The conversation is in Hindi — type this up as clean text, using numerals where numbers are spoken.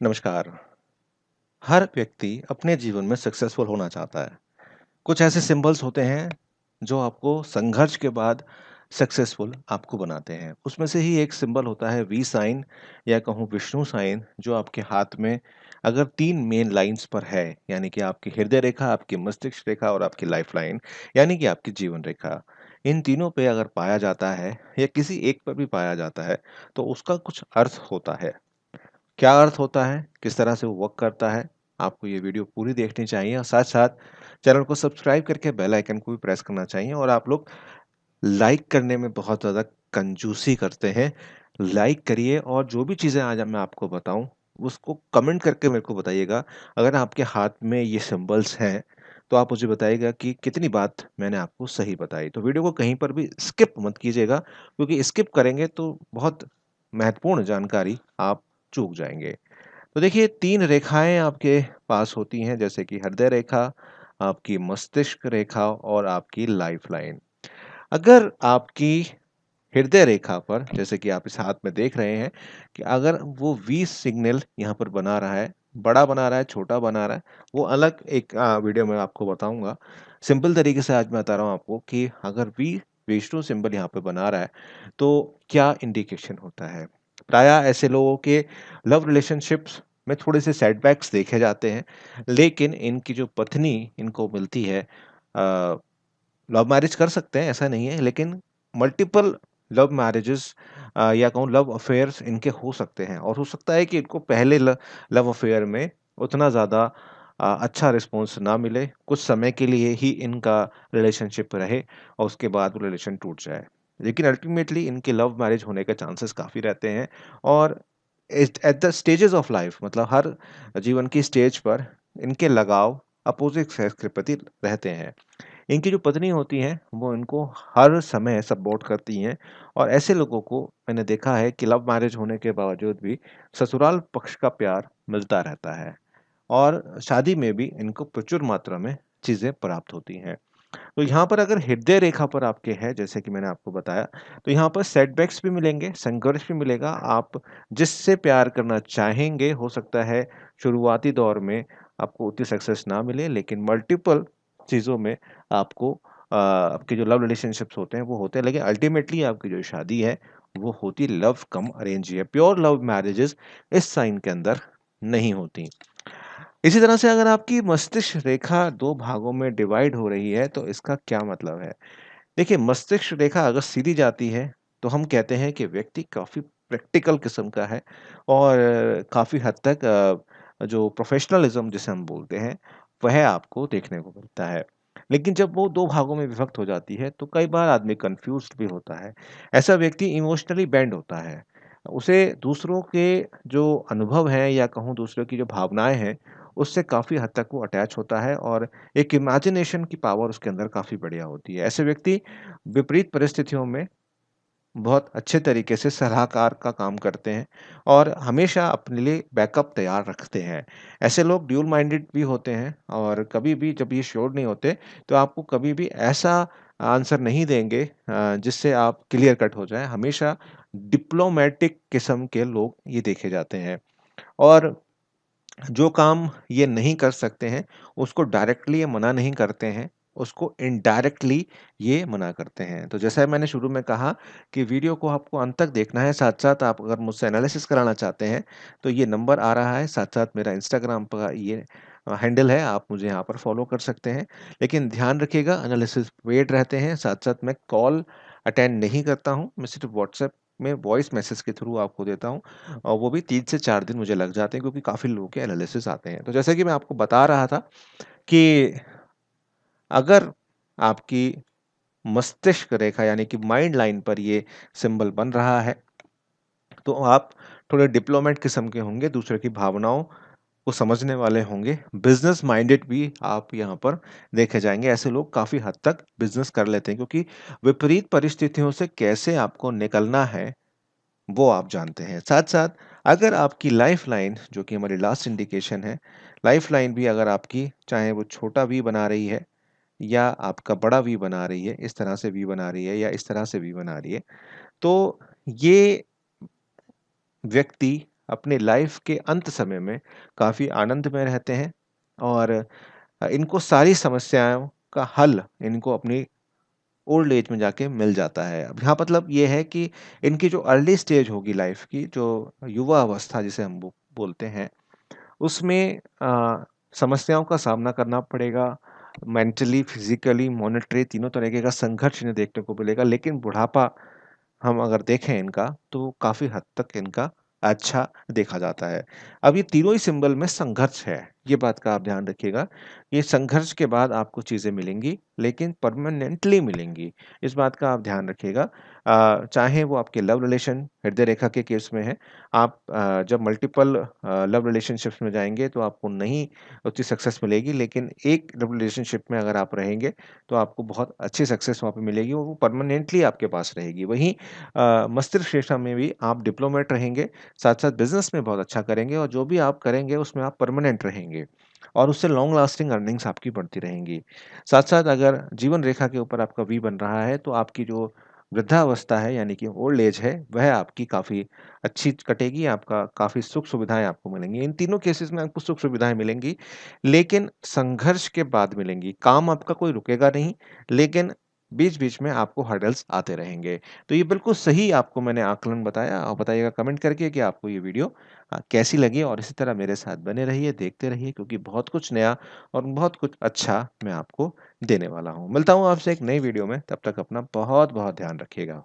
नमस्कार। हर व्यक्ति अपने जीवन में सक्सेसफुल होना चाहता है। कुछ ऐसे सिंबल्स होते हैं जो आपको संघर्ष के बाद सक्सेसफुल आपको बनाते हैं। उसमें से ही एक सिंबल होता है वी साइन या कहूँ विष्णु साइन जो आपके हाथ में अगर 3 मेन लाइन्स पर है, यानी कि आपकी हृदय रेखा, आपकी मस्तिष्क रेखा और आपकी लाइफ लाइन, यानी कि आपकी जीवन रेखा। इन तीनों पे अगर पाया जाता है या किसी एक पर भी पाया जाता है, तो उसका कुछ अर्थ होता है। क्या अर्थ होता है, किस तरह से वो वर्क करता है, आपको ये वीडियो पूरी देखनी चाहिए और साथ-साथ चैनल को सब्सक्राइब करके बेल आइकन को भी प्रेस करना चाहिए और आप लोग लाइक करने में बहुत ज़्यादा कंजूसी करते हैं। लाइक करिए और जो भी चीज़ें आज मैं आपको बताऊँ, उसको कमेंट करके मेरे को बताइएगा। अगर आपके हाथ में ये सिंबल्स हैं, तो आप मुझे बताइएगा कि कितनी बात मैंने आपको सही बताई। तो वीडियो को कहीं पर भी स्किप मत कीजिएगा क्योंकि स्किप करेंगे तो बहुत महत्वपूर्ण जानकारी आप चूक जाएँगे। तो देखिए 3 रेखाएँ आपके पास होती हैं जैसे कि हृदय रेखा, आपकी मस्तिष्क रेखा और आपकी लाइफ़लाइन। अगर आपकी हृदय रेखा पर जैसे कि आप इस हाथ में देख रहे हैं कि अगर वो वी सिग्नल यहाँ पर बना रहा है, बड़ा बना रहा है, छोटा बना रहा है, वो अलग एक वीडियो में आपको बताऊँगा। सिंपल तरीके से आज मैं बता रहा हूँ आपको कि अगर वी विष्णु सिंबल यहाँ पे बना रहा है, तो क्या इंडिकेशन होता है? प्रायः ऐसे लोगों के लव रिलेशनशिप्स में थोड़े से सेटबैक्स देखे जाते हैं, लेकिन इनकी जो पत्नी इनको मिलती है लव मैरिज कर सकते हैं, ऐसा नहीं है, लेकिन मल्टीपल लव मैरिजेस या कहूँ लव अफेयर्स इनके हो सकते हैं और हो सकता है कि इनको पहले लव अफेयर में उतना ज़्यादा अच्छा रिस्पॉन्स ना मिले, कुछ समय के लिए ही इनका रिलेशनशिप रहे और उसके बाद वो रिलेशन टूट जाए। लेकिन अल्टीमेटली इनके लव मैरिज होने के चांसेस काफ़ी रहते हैं और at the stages of life मतलब हर जीवन की स्टेज पर इनके लगाव अपोजिट सेक्स के प्रति रहते हैं। इनकी जो पत्नी होती हैं, वो इनको हर समय सपोर्ट करती हैं और ऐसे लोगों को मैंने देखा है कि लव मैरिज होने के बावजूद भी ससुराल पक्ष का प्यार मिलता रहता है और शादी में भी इनको प्रचुर मात्रा में चीज़ें प्राप्त होती हैं। तो यहाँ पर अगर हृदय रेखा पर आपके है, जैसे कि मैंने आपको बताया, तो यहाँ पर सेटबैक्स भी मिलेंगे, संघर्ष भी मिलेगा। आप जिससे प्यार करना चाहेंगे, हो सकता है शुरुआती दौर में आपको उतनी सक्सेस ना मिले, लेकिन मल्टीपल चीज़ों में आपको आपके जो लव रिलेशनशिप्स होते हैं, वो होते हैं। लेकिन अल्टीमेटली आपकी जो शादी है, वो होती लव कम अरेंज ही है। प्योर लव मैरेजेज़ इस साइन के अंदर नहीं होती। इसी तरह से अगर आपकी मस्तिष्क रेखा 2 भागों में डिवाइड हो रही है, तो इसका क्या मतलब है? देखिए, मस्तिष्क रेखा अगर सीधी जाती है, तो हम कहते हैं कि व्यक्ति काफ़ी प्रैक्टिकल किस्म का है और काफ़ी हद तक जो प्रोफ़ेशनलिज़्म जिसे हम बोलते हैं, वह आपको देखने को मिलता है। लेकिन जब वो 2 भागों में विभक्त हो जाती है, तो कई बार आदमी कन्फ्यूज़्ड भी होता है। ऐसा व्यक्ति इमोशनली बेंड होता है। उसे दूसरों के जो अनुभव हैं या कहूँ दूसरों की जो भावनाएँ हैं, उससे काफ़ी हद तक वो अटैच होता है और एक इमेजिनेशन की पावर उसके अंदर काफ़ी बढ़िया होती है। ऐसे व्यक्ति विपरीत परिस्थितियों में बहुत अच्छे तरीके से सलाहकार का काम करते हैं और हमेशा अपने लिए बैकअप तैयार रखते हैं। ऐसे लोग ड्यूल माइंडेड भी होते हैं और कभी भी जब ये श्योर नहीं होते, तो आपको कभी भी ऐसा आंसर नहीं देंगे जिससे आप क्लियर कट हो जाएँ। हमेशा डिप्लोमैटिक किस्म के लोग ये देखे जाते हैं और जो काम ये नहीं कर सकते हैं, उसको डायरेक्टली ये मना नहीं करते हैं, उसको इनडायरेक्टली ये मना करते हैं। तो जैसा मैंने शुरू में कहा कि वीडियो को आपको अंत तक देखना है, साथ-साथ आप अगर मुझसे एनालिसिस कराना चाहते हैं, तो ये नंबर आ रहा है, साथ-साथ मेरा इंस्टाग्राम का ये हैंडल है, आप मुझे यहाँ पर फ़ॉलो कर सकते हैं। लेकिन ध्यान रखिएगा एनालिसिस पेड रहते हैं, साथ-साथ मैं कॉल अटेंड नहीं करता हूँ, मैं सिर्फ़ व्हाट्सएप में वॉइस मैसेज के थ्रू आपको देता हूँ। और वो भी 3 से 4 दिन मुझे लग जाते हैं क्योंकि काफ़ी लोगों के एनालिसिस आते हैं। तो जैसा कि मैं आपको बता रहा था कि अगर आपकी मस्तिष्क रेखा यानी कि माइंड लाइन पर ये सिंबल बन रहा है, तो आप थोड़े डिप्लोमेट किस्म के होंगे, दूसरे की भावनाओं को समझने वाले होंगे। बिज़नेस माइंडेड भी आप यहाँ पर देखे जाएँगे। ऐसे लोग काफ़ी हद तक बिज़नेस कर लेते हैं क्योंकि विपरीत परिस्थितियों से कैसे आपको निकलना है वो आप जानते हैं। साथ-साथ अगर आपकी लाइफ़लाइन जो कि हमारी लास्ट इंडिकेशन है, लाइफ़लाइन भी अगर आपकी चाहे वो छोटा वी बना रही है या आपका बड़ा वी बना रही है, इस तरह से वी बना रही है या इस तरह से वी बना रही है, तो ये व्यक्ति अपनी लाइफ के अंत समय में काफ़ी आनंद में रहते हैं और इनको सारी समस्याओं का हल इनको अपनी ओल्ड एज में जाके मिल जाता है। अब यहाँ मतलब ये है कि इनकी जो अर्ली स्टेज होगी लाइफ की, जो युवा अवस्था जिसे हम बोलते हैं, उसमें समस्याओं का सामना करना पड़ेगा। मेंटली, फिज़िकली, मॉनेटरी तीनों तरीके का संघर्ष इन्हें देखने को मिलेगा। लेकिन बुढ़ापा हम अगर देखें इनका, तो काफ़ी हद तक इनका अच्छा देखा जाता है। अब ये तीनों ही सिंबल में संघर्ष है, ये बात का आप ध्यान रखिएगा। ये संघर्ष के बाद आपको चीज़ें मिलेंगी, लेकिन परमानेंटली मिलेंगी, इस बात का आप ध्यान रखिएगा। चाहे वो आपके लव रिलेशन हृदय रेखा के केस में है, आप जब मल्टीपल लव रिलेशनशिप्स में जाएँगे तो आपको नहीं उतनी सक्सेस मिलेगी, लेकिन एक लव रिलेशनशिप में अगर आप रहेंगे, तो आपको बहुत अच्छी सक्सेस वहाँ पे मिलेगी और वो परमानेंटली आपके पास रहेगी। वहीं मस्तिष्क रेखा में भी आप डिप्लोमेट रहेंगे, साथ-साथ बिज़नेस में बहुत अच्छा करेंगे और जो भी आप करेंगे उसमें आप परमानेंट रहेंगे और उससे लॉन्ग लास्टिंग अर्निंग्स आपकी बढ़ती रहेंगी। साथ-साथ अगर जीवन रेखा के ऊपर आपका वी बन रहा है, तो आपकी जो वृद्धावस्था है यानी कि ओल्ड एज है, वह आपकी काफ़ी अच्छी कटेगी, आपका काफ़ी सुख-सुविधाएँ आपको मिलेंगी। इन तीनों केसेज़ में आपको सुख-सुविधाएँ मिलेंगी, लेकिन संघर्ष के बाद मिलेंगी। काम आपका कोई रुकेगा नहीं, लेकिन बीच-बीच में आपको हर्डल्स आते रहेंगे। तो ये बिल्कुल सही आपको मैंने आकलन बताया और बताइएगा कमेंट करके कि आपको ये वीडियो कैसी लगी और इसी तरह मेरे साथ बने रहिए, देखते रहिए क्योंकि बहुत कुछ नया और बहुत कुछ अच्छा मैं आपको देने वाला हूँ। मिलता हूँ आपसे एक नई वीडियो में, तब तक अपना बहुत-बहुत ध्यान रखिएगा।